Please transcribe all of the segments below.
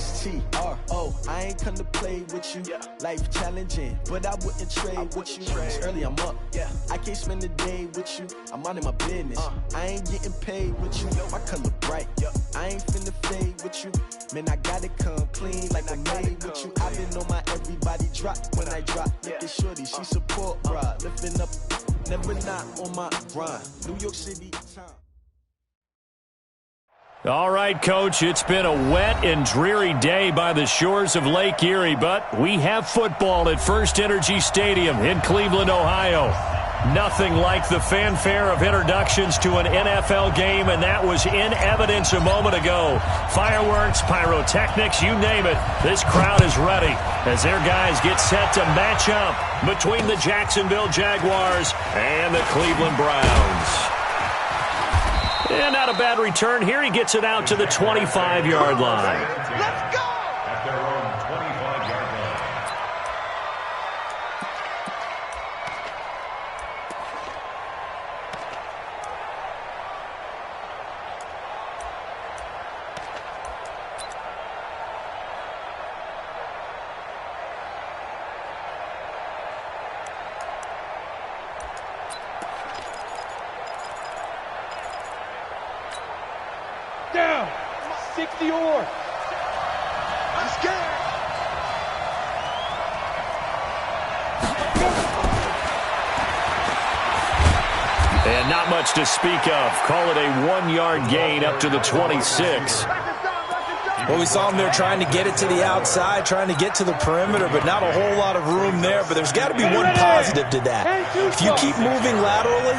S-T-R-O. I ain't come to play with you. Life challenging, but I wouldn't trade with you. It's early, I'm up. I can't spend the day with you. I'm out of my business. I ain't getting paid with you. My color bright. I ain't finna fade with you. Man, I gotta come clean like I made with you. I've been on my everybody drop when I drop. Look at shorty, she support, bruh. Lifting up, never not on my grind. New York City time. All right, Coach, it's been a wet and dreary day by the shores of Lake Erie, but we have football at First Energy Stadium in Cleveland, Ohio. Nothing like the fanfare of introductions to an NFL game, and that was in evidence a moment ago. Fireworks, pyrotechnics, you name it. This crowd is ready as their guys get set to match up between the Jacksonville Jaguars and the Cleveland Browns. And not a bad return here. He gets it out to the 25-yard line. Let's go! At their own 25-yard line. Down. 60 or. I'm scared. And not much to speak of. Call it a 1-yard gain up to the 26. Well, we saw him there trying to get it to the outside, trying to get to the perimeter, but not a whole lot of room there. But there's got to be one positive to that. If you keep moving laterally,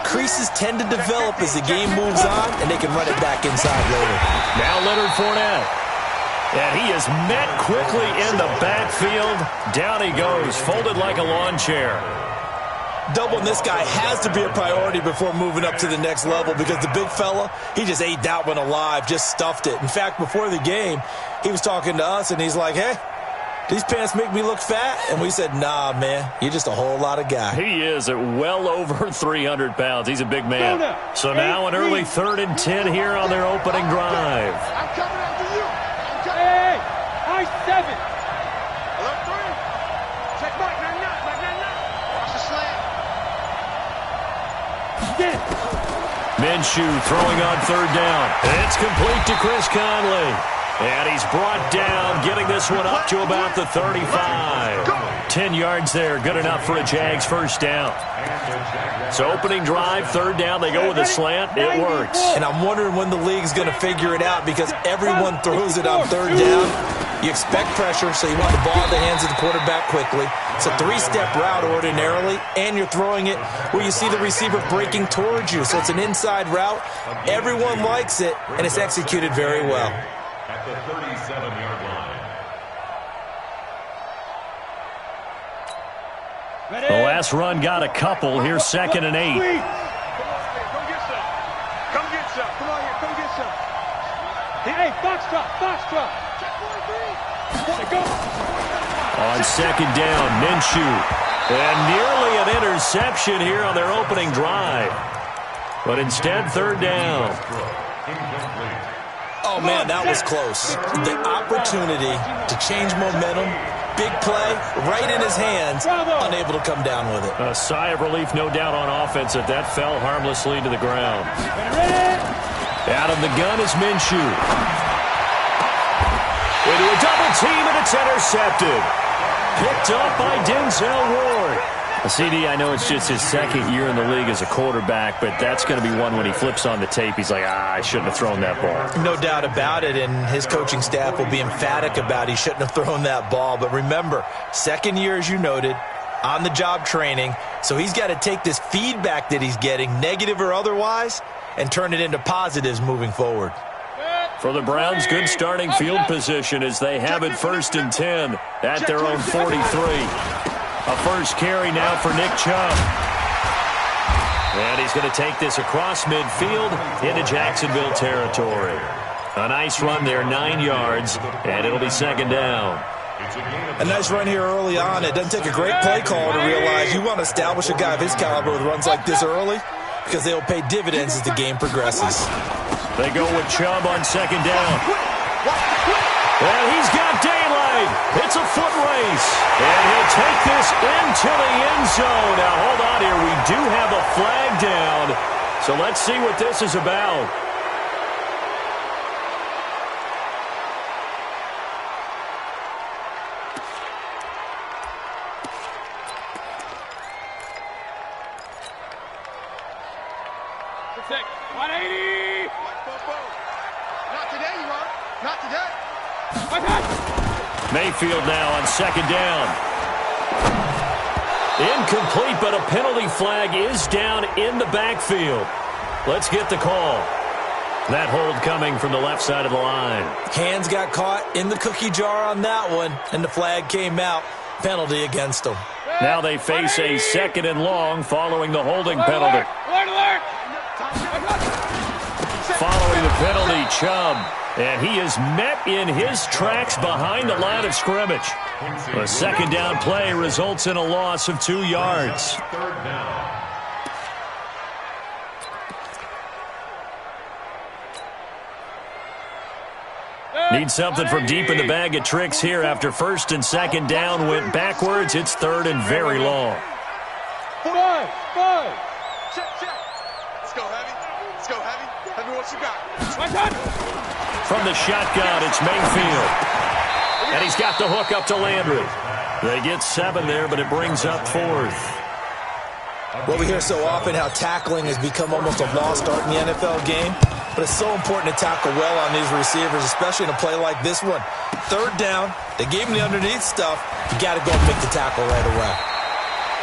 creases tend to develop as the game moves on, and they can run it back inside later. Now Leonard Fournette. And he is met quickly in the backfield. Down he goes, folded like a lawn chair. Doubling this guy has to be a priority before moving up to the next level because the big fella, he just ate that one alive, just stuffed it. In fact, before the game, he was talking to us, and he's like, hey, these pants make me look fat? And we said, nah, man, you're just a whole lot of guy. He is at well over 300 pounds. He's a big man. So now an early 3rd and 10 here on their opening drive. I'm coming after you. Hey, high 7. Alert 3. Check back. Knock. Watch the slant. Minshew throwing on 3rd down. It's complete to Chris Conley. And he's brought down, getting this one up to about the 35. 10 yards there, good enough for a Jags first down. So opening drive, 3rd down, they go with a slant. It works. And I'm wondering when the league's going to figure it out because everyone throws it on 3rd down. You expect pressure, so you want the ball in the hands of the quarterback quickly. It's a 3-step route ordinarily, and you're throwing it where you see the receiver breaking towards you. So it's an inside route. Everyone likes it, and it's executed very well. At the 37-yard line. The last run got a couple. Here's 2nd and 8. Come get some. Come on here. Come get some. Hey, foxtrot. On 2nd down, Minshew. And nearly an interception here on their opening drive. But instead, 3rd down. Oh, man, that was close. The opportunity to change momentum, big play, right in his hands, unable to come down with it. A sigh of relief, no doubt, on offense if that fell harmlessly to the ground. Out of the gun is Minshew. Into a double team, and it's intercepted. Picked up by Denzel Ward. CD, I know it's just his 2nd year in the league as a quarterback, but that's going to be one when he flips on the tape, he's like, I shouldn't have thrown that ball. No doubt about it, and his coaching staff will be emphatic about he shouldn't have thrown that ball. But remember, 2nd year, as you noted, on-the-job training, so he's got to take this feedback that he's getting, negative or otherwise, and turn it into positives moving forward. For the Browns, good starting field position as they have it 1st and 10 at their own 43. A first carry now for Nick Chubb. And he's going to take this across midfield into Jacksonville territory. A nice run there, 9 yards, and it'll be 2nd down. A nice run here early on. It doesn't take a great play call to realize you want to establish a guy of his caliber with runs like this early because they'll pay dividends as the game progresses. They go with Chubb on 2nd down. And he's got daylight. It's a foot race. And he'll take this into the end zone. Now, hold on here. We do have a flag down. So let's see what this is about. Protect. 180. Not today, you are. Not today. Mayfield now on second down. Incomplete, but a penalty flag is down in the backfield. Let's get the call. That hold coming from the left side of the line. Hands got caught in the cookie jar on that one, and the flag came out. Penalty against them. Now they face a second and long following the holding penalty. Alert! Following the penalty, Chubb. And he is met in his tracks behind the line of scrimmage. A second down play results in a loss of 2 yards. Third down. Need something from deep in the bag of tricks here after first and second down went backwards. It's third and very long. 5. Check. Let's go, Heavy. Let's go, Heavy. Heavy, what you got? From the shotgun, it's Mayfield. And he's got the hook up to Landry. They get 7 there, but it brings up fourth. Well, we hear so often how tackling has become almost a lost art in the NFL game. But it's so important to tackle well on these receivers, especially in a play like this one. Third down, they gave him the underneath stuff. You got to go and make the tackle right away.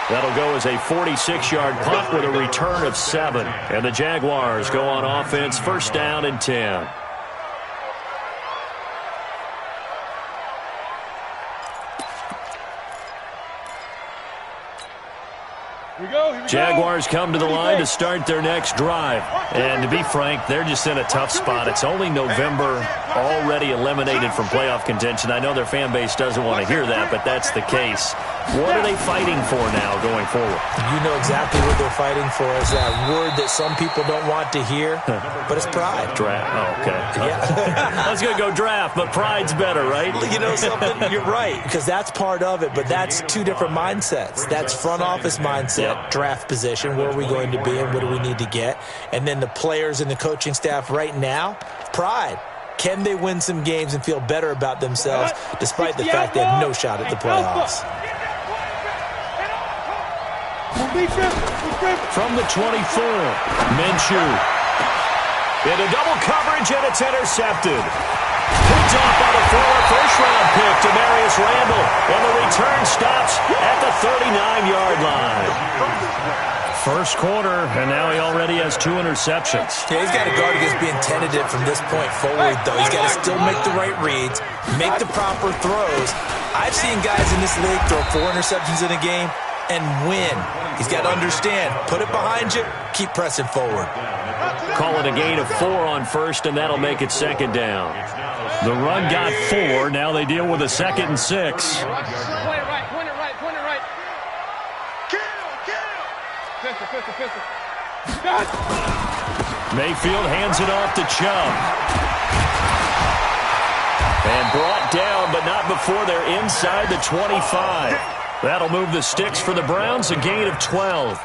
That'll go as a 46-yard punt with a return of 7. And the Jaguars go on offense, first down and 10. Here we go. Jaguars come to the line to start their next drive. And to be frank, they're just in a tough spot. It's only November, already eliminated from playoff contention. I know their fan base doesn't want to hear that, but that's the case. What are they fighting for now going forward? You know exactly what they're fighting for. Is that word that some people don't want to hear, but it's pride. Draft. Oh, okay. Yeah. I was going to go draft, but pride's better, right? You know something? You're right, because that's part of it, but that's two different mindsets. That's front office mindset, draft position, where are we going to be and what do we need to get? And then the players and the coaching staff right now, pride. Can they win some games and feel better about themselves despite the fact they have no shot at the playoffs? From the 24, Minshew. Into double coverage, and it's intercepted. Picked off by the former first-round pick, Demarius Randall. And the return stops at the 39-yard line. First quarter, and now he already has 2 interceptions. Yeah, he's got to guard against being tentative from this point forward, though. He's got to still make the right reads, make the proper throws. I've seen guys in this league throw 4 interceptions in a game and win. He's got to understand, put it behind you, keep pressing forward. Call it a gain of 4 on first, and that'll make it second down. The run got 4. Now they deal with a 2nd and 6. Point it right. Pistol. Mayfield hands it off to Chubb. And brought down, but not before they're inside the 25. That'll move the sticks for the Browns, a gain of 12.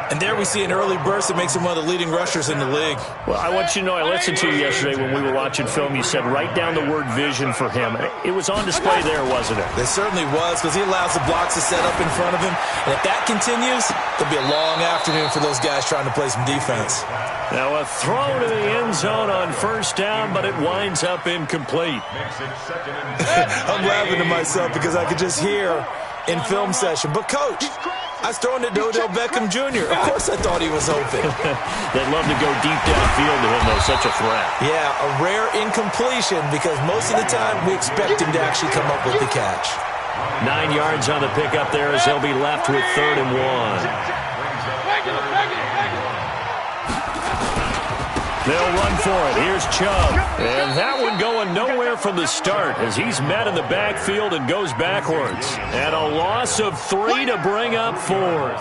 And there we see an early burst that makes him one of the leading rushers in the league. Well, I want you to know, I listened to you yesterday when we were watching film. You said write down the word vision for him. It was on display there, wasn't it? It certainly was, because he allows the blocks to set up in front of him. And if that continues, it'll be a long afternoon for those guys trying to play some defense. Now a throw to the end zone on first down, but it winds up incomplete. I'm laughing to myself because I could just hear in film session. But, Coach, I was throwing it to Odell Beckham Jr. Of course I thought he was open. They'd love to go deep downfield to him, though. Such a threat. Yeah, a rare incompletion because most of the time we expect him to actually come up with the catch. 9 yards on the pickup there as they'll be left with 3rd and 1. They'll run for it. Here's Chubb. And that one going nowhere from the start as he's met in the backfield and goes backwards. And a loss of 3 to bring up 4th.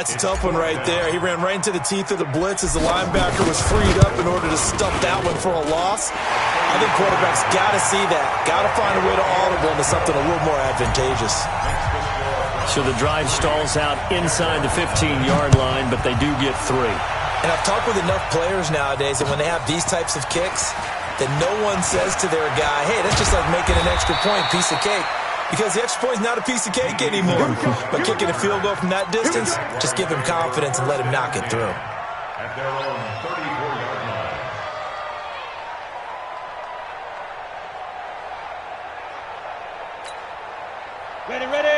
It's a tough one right there. He ran right into the teeth of the blitz as the linebacker was freed up in order to stuff that one for a loss. I think quarterbacks got to see that. Got to find a way to audible into something a little more advantageous. So the drive stalls out inside the 15-yard line, but they do get 3. And I've talked with enough players nowadays that when they have these types of kicks, that no one says to their guy, hey, that's just like making an extra point, piece of cake. Because the extra point is not a piece of cake anymore. But kicking a field goal from that distance, just give him confidence and let him knock it through. At their own 34-yard line.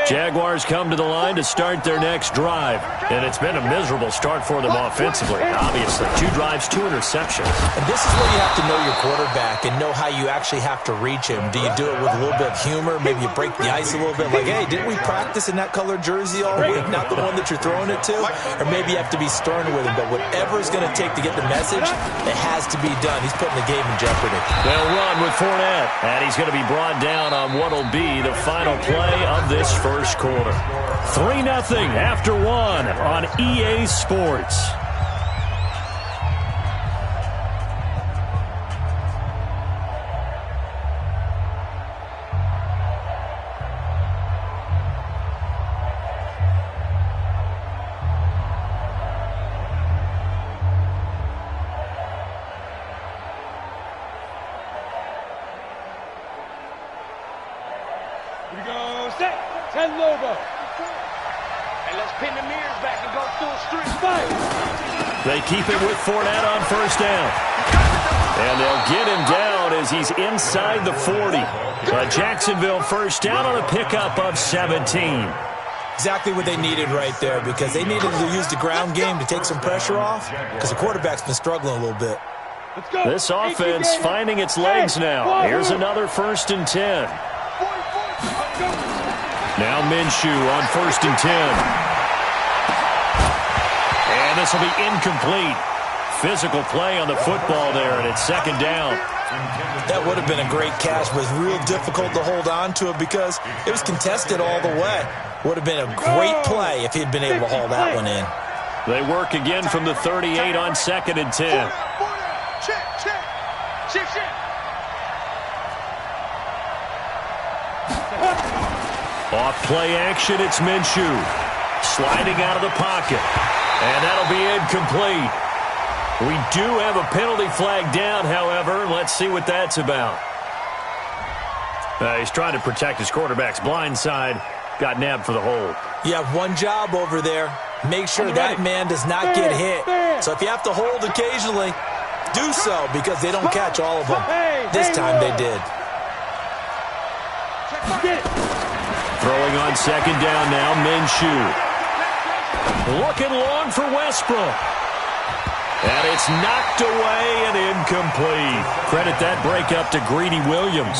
Jaguars come to the line to start their next drive. And it's been a miserable start for them offensively. Obviously, 2 drives, 2 interceptions. And this is where you have to know your quarterback and know how you actually have to reach him. Do you do it with a little bit of humor? Maybe you break the ice a little bit. Like, hey, didn't we practice in that colored jersey all week? Not the one that you're throwing it to? Or maybe you have to be stern with him. But whatever it's going to take to get the message, it has to be done. He's putting the game in jeopardy. They'll run with Fournette. And he's going to be brought down on what will be the final play of this first quarter. 3-0 after 1 on EA Sports. Here we go, set, 10 Lobo. And let's pin the mirrors back and go full street fight. They keep it with Fournette on first down. And they'll get him down as he's inside the 40. Jacksonville first down on a pickup of 17. Exactly what they needed right there, because they needed to use the ground game to take some pressure off, because the quarterback's been struggling a little bit. This offense finding its legs now. Here's another 1st and 10. Now Minshew on 1st and 10. And this will be incomplete. Physical play on the football there, and it's 2nd down. That would have been a great catch, but it's real difficult to hold on to it because it was contested all the way. Would have been a great play if he'd been able to haul that one in. They work again from the 38 on 2nd and 10. Check. Off play action, it's Minshew. Sliding out of the pocket. And that'll be incomplete. We do have a penalty flag down, however. Let's see what that's about. He's trying to protect his quarterback's blind side. Got nabbed for the hold. You have one job over there. Make sure that man does not get hit. So if you have to hold occasionally, do so, because they don't catch all of them. This time they did. Throwing on 2nd down now, Minshew. Looking long for Westbrook. And it's knocked away and incomplete. Credit that breakup to Greedy Williams.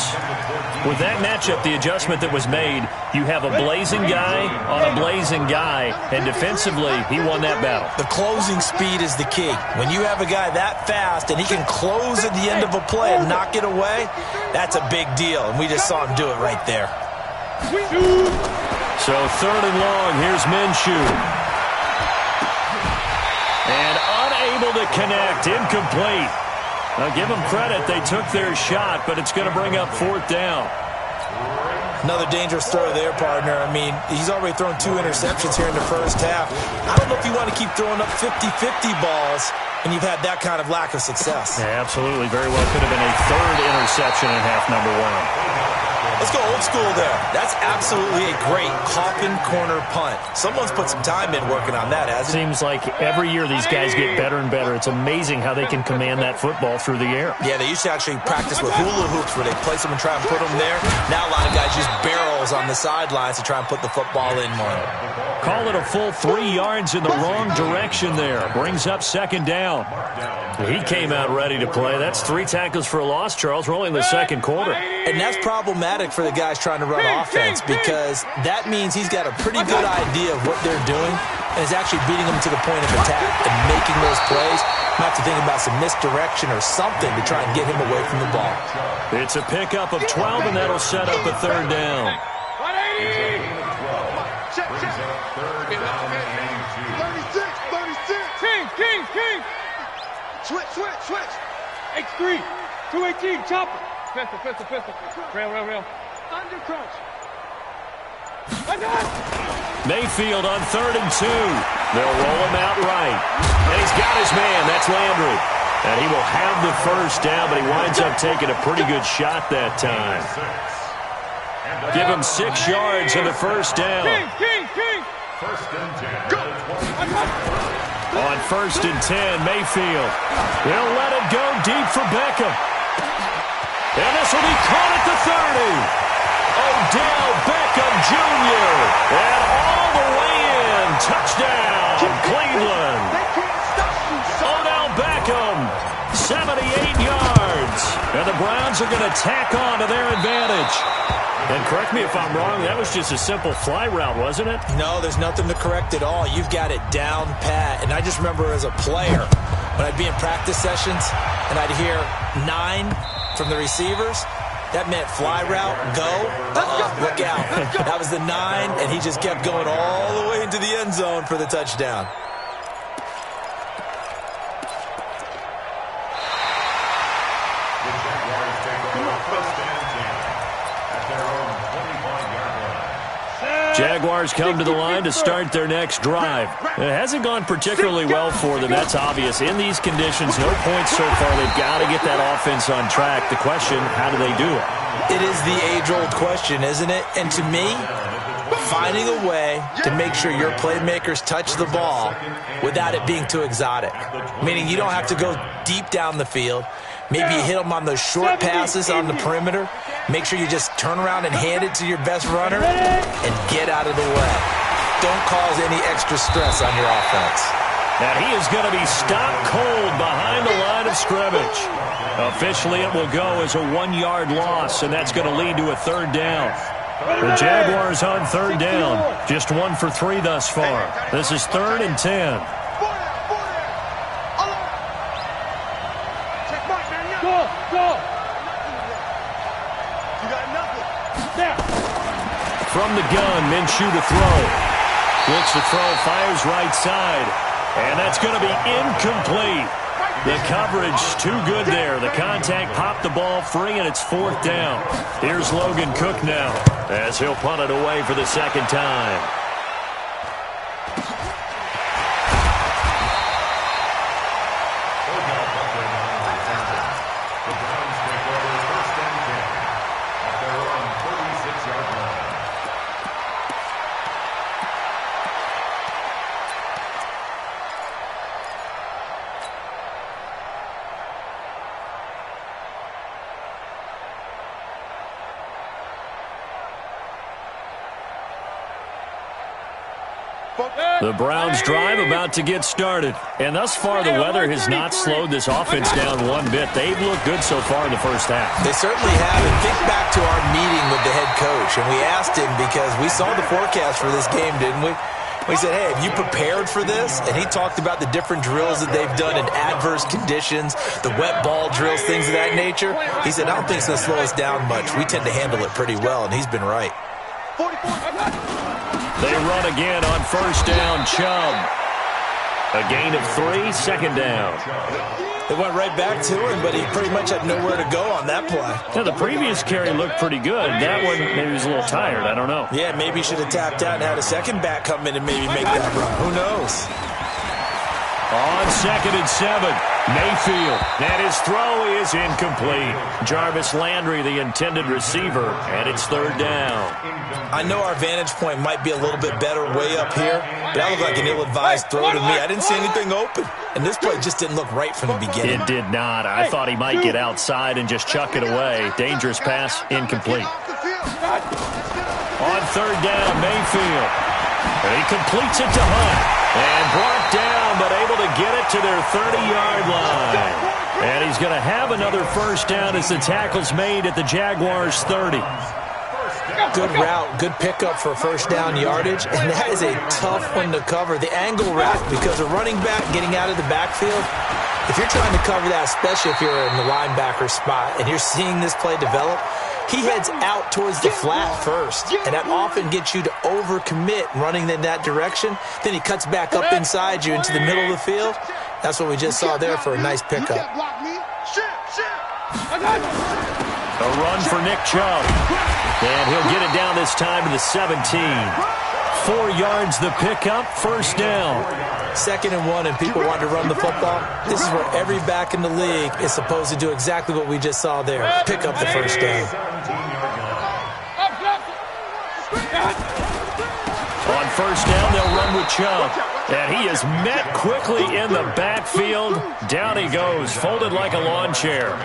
With that matchup, the adjustment that was made, you have a blazing guy on a blazing guy, and defensively, he won that battle. The closing speed is the key. When you have a guy that fast and he can close at the end of a play and knock it away, that's a big deal, and we just saw him do it right there. So 3rd and long, here's Minshew. And unable to connect, incomplete. Now give them credit, they took their shot, but it's going to bring up 4th down. Another dangerous throw there, partner. I mean, he's already thrown 2 interceptions here in the first half. I don't know if you want to keep throwing up 50-50 balls when you've had that kind of lack of success. Yeah, absolutely. Very well could have been a 3rd interception in half number 1. Let's go old school there. That's absolutely a great coffin corner punt. Someone's put some time in working on that, hasn't it? Seems like every year these guys get better and better. It's amazing how they can command that football through the air. Yeah, they used to actually practice with hula hoops where they place them and try and put them there. Now a lot of guys use barrels on the sidelines to try and put the football in one. Call it a full 3 yards in the wrong direction there. Brings up 2nd down. He came out ready to play. That's 3 tackles for a loss, Charles. We're only in the 2nd quarter. And that's problematic for the guys trying to run offense, because that means he's got a pretty good idea of what they're doing and is actually beating them to the point of attack and making those plays. Might have to think about some misdirection or something to try and get him away from the ball. It's a pickup of 12, and that'll set up a 3rd down. 36. King. Switch. X3. 218, chopper. Pistol. Rail. Under crunch. Mayfield on 3rd and 2. They'll roll him out right. And he's got his man. That's Landry. And he will have the first down, but he winds up taking a pretty good shot that time. Give him 6 yards and the first down. King. First and 10. Go. On 1st and 10, Mayfield. They'll let it go deep for Beckham. And this will be caught at the 30. Odell Beckham Jr. And all the way in. Touchdown, Cleveland. Odell Beckham, 78 yards. And the Browns are going to tack on to their advantage. And correct me if I'm wrong, that was just a simple fly route, wasn't it? No, there's nothing to correct at all. You've got it down pat. And I just remember as a player, when I'd be in practice sessions and I'd hear 9 from the receivers, that meant fly route, go, look out. That was the 9, and he just kept going all the way into the end zone for the touchdown. Jaguars come to the line to start their next drive. It hasn't gone particularly well for them. That's obvious. In these conditions, no points so far. They've got to get that offense on track. The question, how do they do it? It is the age-old question, isn't it? And to me, finding a way to make sure your playmakers touch the ball without it being too exotic. Meaning you don't have to go deep down the field. Maybe you hit them on those short passes on the perimeter. Make sure you just turn around and hand it to your best runner and get out of the way. Don't cause any extra stress on your offense. And he is going to be stopped cold behind the line of scrimmage. Officially, it will go as a 1-yard loss, and that's going to lead to a 3rd down. The Jaguars on 3rd down. Just 1 for 3 thus far. This is 3rd and 10. Go. From the gun, Minshew to throw. Looks to throw, fires right side. And that's going to be incomplete. The coverage too good there. The contact popped the ball free, and it's 4th down. Here's Logan Cook now as he'll punt it away for the 2nd time. The Browns drive about to get started. And thus far, the weather has not slowed this offense down one bit. They've looked good so far in the first half. They certainly have. And think back to our meeting with the head coach. And we asked him because we saw the forecast for this game, didn't we? We said, hey, have you prepared for this? And he talked about the different drills that they've done in adverse conditions, the wet ball drills, things of that nature. He said, I don't think it's going to slow us down much. We tend to handle it pretty well, and he's been right. They run again on 1st down, Chubb. A gain of 3, 2nd down. They went right back to him, but he pretty much had nowhere to go on that play. Yeah, the previous carry looked pretty good. That one, maybe he was a little tired. I don't know. Yeah, maybe he should have tapped out and had a second back come in and maybe make that run. Who knows? On 2nd and 7, Mayfield. And his throw is incomplete. Jarvis Landry, the intended receiver, and it's 3rd down. I know our vantage point might be a little bit better way up here, but that looked like an ill-advised throw to me. I didn't see anything open, and this play just didn't look right from the beginning. It did not. I thought he might get outside and just chuck it away. Dangerous pass, incomplete. On 3rd down, Mayfield. And he completes it to Hunt. And brought down, but able to get it to their 30-yard line. And he's going to have another 1st down as the tackle's made at the Jaguars' 30. Good route, good pickup for 1st down yardage, and that is a tough one to cover. The angle route, because a running back getting out of the backfield, if you're trying to cover that, especially if you're in the linebacker spot and you're seeing this play develop, he heads out towards the flat first, and that often gets you to overcommit running in that direction. Then he cuts back up inside you into the middle of the field. That's what we just saw there for a nice pickup. A run for Nick Chubb. And he'll get it down this time to the 17. 4 yards the pickup, first down. 2nd and 1, and people want to run the football. This is where every back in the league is supposed to do exactly what we just saw there. Pick up the first down. On first down, they'll run with Chubb. And he is met quickly in the backfield. Down he goes, folded like a lawn chair.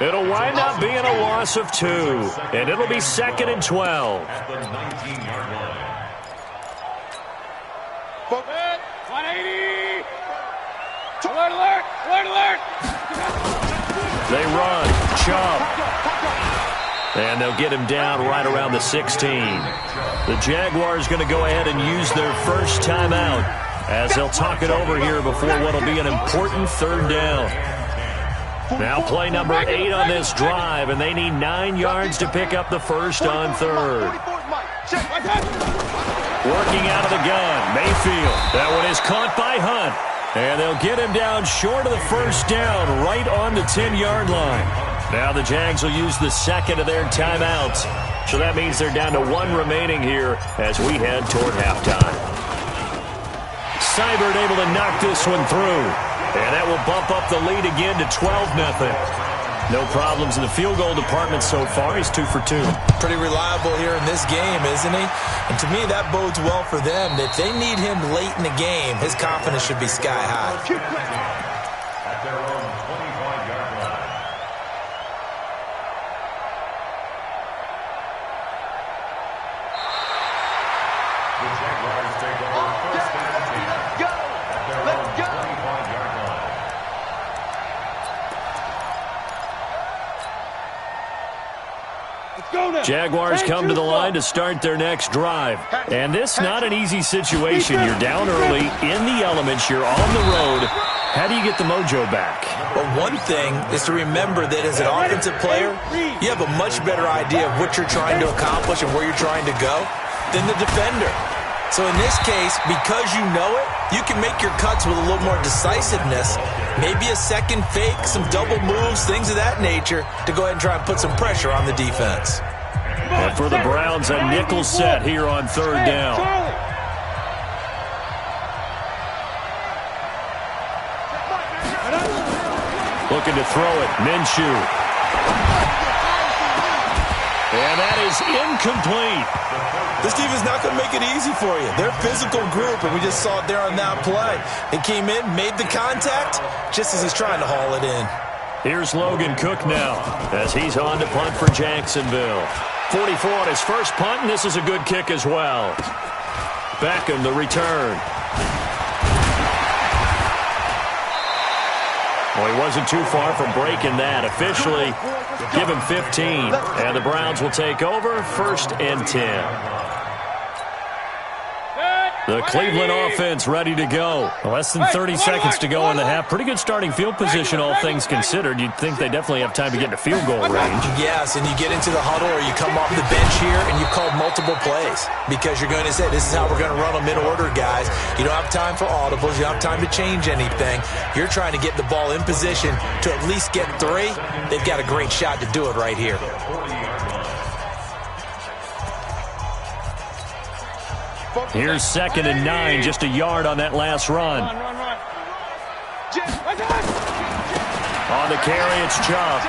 It'll wind up being a loss of 2. And it'll be 2nd and 12. At the 19-yard line. 180. Alert, alert, alert, alert. They run. Chubb. And they'll get him down right around the 16. The Jaguars going to go ahead and use their first timeout as they'll talk it over here before what will be an important 3rd down. Now play number 8 on this drive, and they need 9 yards to pick up the first on 3rd. Working out of the gun, Mayfield. That one is caught by Hunt. And they'll get him down short of the first down, right on the 10-yard line. Now the Jags will use the 2nd of their timeouts. So that means they're down to 1 remaining here as we head toward halftime. Seibert able to knock this one through. And that will bump up the lead again to 12-0. No problems in the field goal department so far. He's 2 for 2. Pretty reliable here in this game, isn't he? And to me, that bodes well for them. If they need him late in the game, his confidence should be sky high. At their own 25-yard line. The Jaguars take over first and 10. At their own 25-yard line. Jaguars come to the line to start their next drive. And this not an easy situation. You're down early, in the elements, you're on the road. How do you get the mojo back? Well, one thing is to remember that as an offensive player, you have a much better idea of what you're trying to accomplish and where you're trying to go than the defender. So in this case, because you know it, you can make your cuts with a little more decisiveness. Maybe a second fake, some double moves, things of that nature to go ahead and try and put some pressure on the defense. And for the Browns, a nickel set here on 3rd down. Looking to throw it, Minshew. And that is incomplete. This team is not going to make it easy for you. They're a physical group, and we just saw it there on that play. They came in, made the contact, just as he's trying to haul it in. Here's Logan Cook now as he's on to punt for Jacksonville. 44 on his first punt, and this is a good kick as well. Beckham, the return. Well, he wasn't too far from breaking that. Officially, give him 15. And the Browns will take over, 1st and 10. The Cleveland offense ready to go. Less than 30 seconds to go in the half. Pretty good starting field position, all things considered. You'd think they definitely have time to get into field goal range. Yes, and you get into the huddle or you come off the bench here and you call multiple plays because you're going to say, this is how we're going to run them in order, guys. You don't have time for audibles. You don't have time to change anything. You're trying to get the ball in position to at least get 3. They've got a great shot to do it right here. Here's 2nd and 9, just a yard on that last run. On the carry, it's Chubb.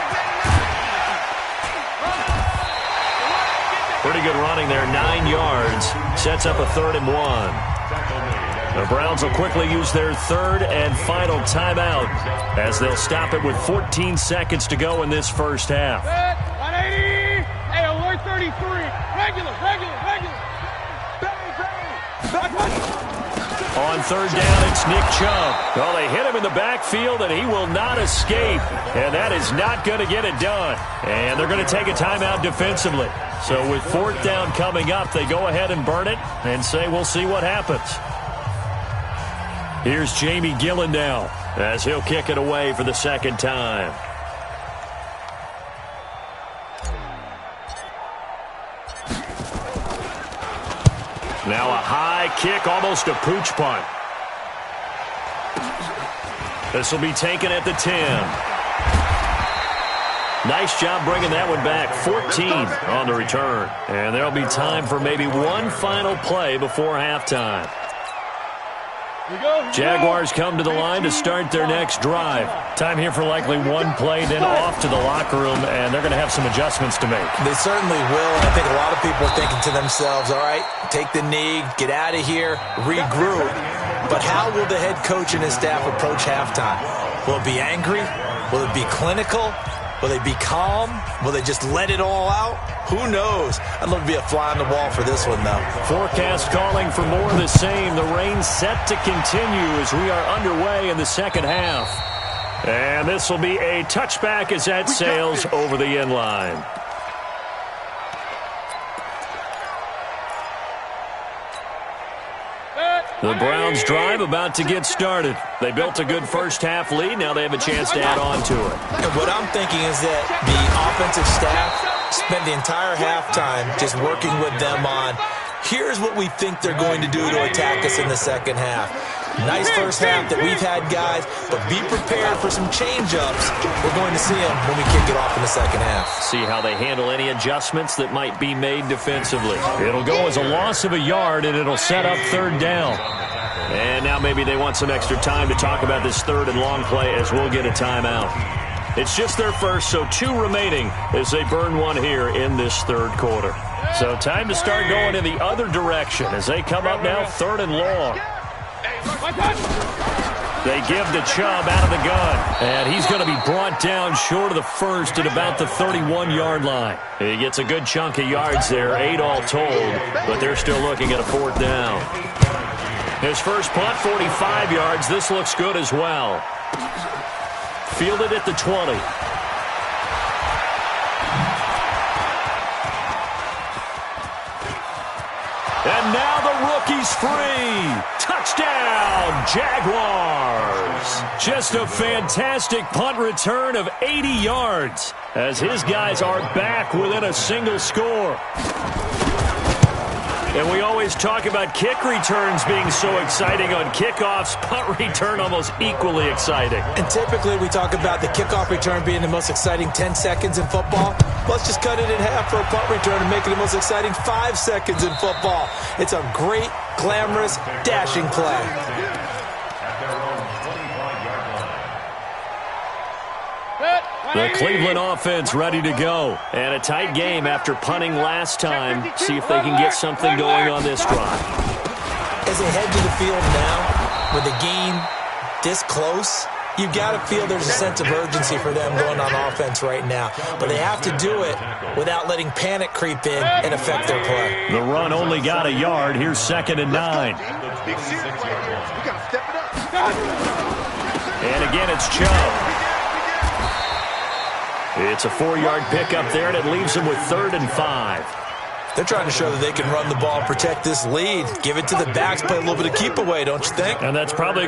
Pretty good running there, 9 yards. Sets up a 3rd and 1. The Browns will quickly use their 3rd and final timeout as they'll stop it with 14 seconds to go in this first half. 180. Hey, alert 33. Regular. On 3rd down, it's Nick Chubb. Well, they hit him in the backfield, and he will not escape. And that is not going to get it done. And they're going to take a timeout defensively. So with 4th down coming up, they go ahead and burn it and say we'll see what happens. Here's Jamie Gillen now as he'll kick it away for the 2nd time. Now a high kick, almost a pooch punt. This will be taken at the 10. Nice job bringing that one back. 14 on the return. And there'll be time for maybe one final play before halftime. Jaguars come to the line to start their next drive. Time here for likely one play, then off to the locker room, and they're going to have some adjustments to make. They certainly will, and I think a lot of people are thinking to themselves, all right, take the knee, get out of here, regroup. But how will the head coach and his staff approach halftime? Will it be angry? Will it be clinical? Will they be calm? Will they just let it all out? Who knows? I'd love to be a fly on the wall for this one, though. Forecast calling for more of the same. The rain set to continue as we are underway in the second half. And this will be a touchback as that sails over the end line. The Browns drive about to get started. They built a good first-half lead. Now they have a chance to add on to it. And what I'm thinking is that the offensive staff spent the entire halftime just working with them on, here's what we think they're going to do to attack us in the second half. Nice first half that we've had, guys, but be prepared for some change-ups. We're going to see them when we kick it off in the second half. See how they handle any adjustments that might be made defensively. It'll go as a loss of a yard, and it'll set up third down. And now maybe they want some extra time to talk about this third and long play as we'll get a timeout. It's just their first, so 2 remaining as they burn one here in this third quarter. So time to start going in the other direction as they come up now third and long. They give to Chubb out of the gun, and he's going to be brought down short of the first at about the 31-yard line. He gets a good chunk of yards there, 8 all told, but they're still looking at a fourth down. His first punt, 45 yards. This looks good as well. Fielded at the 20. And now the rookie's free. Touchdown, Jaguars. Just a fantastic punt return of 80 yards as his guys are back within a single score. And we always talk about kick returns being so exciting on kickoffs. Punt return almost equally exciting. And typically we talk about the kickoff return being the most exciting 10 seconds in football. Let's just cut it in half for a punt return and make it the most exciting 5 seconds in football. It's a great, glamorous, dashing play. The Cleveland offense ready to go. And a tight game after punting last time. See if they can get something going on this drive. As they head to the field now, with the game this close, you've got to feel there's a sense of urgency for them going on offense right now. But they have to do it without letting panic creep in and affect their play. The run only got a yard. Here's 2nd and 9. And again, it's Chubb. It's a 4-yard pickup there, and it leaves them with 3rd and 5. They're trying to show that they can run the ball and protect this lead. Give it to the backs, play a little bit of keep away, don't you think? And that's probably